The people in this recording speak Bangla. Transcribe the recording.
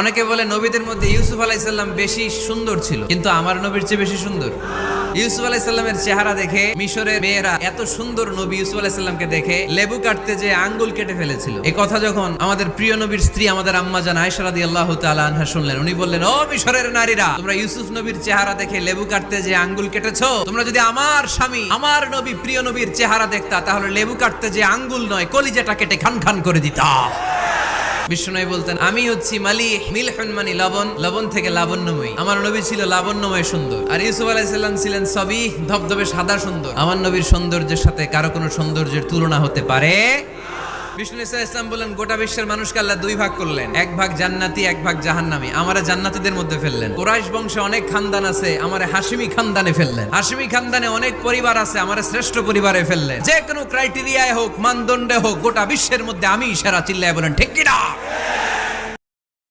অনেকে বলে নবীদের মধ্যে ইউসুফ আলাইহিস সালাম বেশি সুন্দর ছিল, কিন্তু আমার নবীর চেয়ে বেশি সুন্দর। ইউসুফ আলাইহিস সালামের চেহারা দেখে মিশরের মেয়েরা এত সুন্দর নবী ইউসুফ আলাইহিস সালামকে দেখে লেবু কাটতে যে আঙ্গুল কেটে ফেলেছিল। এই কথা যখন আমাদের প্রিয় নবীর স্ত্রী আমাদের আম্মা জান আয়েশা রাদিয়াল্লাহু তাআলা আনহা শুনলেন, উনি বললেন, ও মিশরের নারীরা, তোমরা ইউসুফ নবীর চেহারা দেখে লেবু কাটতে যে আঙ্গুল কেটেছো, তোমরা যদি আমার স্বামী আমার নবী প্রিয় নবীর চেহারা দেখতা, তাহলে লেবু কাটতে যে আঙ্গুল নয় কলিজাটা কেটে খান খান করে দিতা। বিষ্ণুনবী বলতেন, আমি হচ্ছি মালিহ, মিলহুন মানে লবণ, লবণ থেকে লাবণ্যময়ী। আমার নবী ছিল লাবণ্যময় সুন্দর, আর ইউসুফ আলাইহিস সালাম ছিলেন সবিহ, ধবধবে সাদা সুন্দর। আমার নবীর সৌন্দর্যের সাথে কারো কোনো সৌন্দর্যের তুলনা হতে পারে। বিষ্ণু ইসলাম বললেন, গোটা বিশ্বের মানুষকে আল্লাহ দুই ভাগ করলেন, এক ভাগ জান্নাতি, এক ভাগ জাহান্নামী। আমারে জান্নাতীদের মধ্যে ফেললেন। কুরাইশ বংশে অনেক খানদান আছে, আমারে হাশিমি খানদানে ফেললেন। হাশিমি খানদানে অনেক পরিবার আছে, আমারে শ্রেষ্ঠ পরিবারে ফেললেন। যে কোনো ক্রাইটেরিয়ায় হোক, মানদণ্ডে হোক, গোটা বিশ্বের মধ্যে আমি সেরা। চিল্লায় বলেন ঠিক কিনা?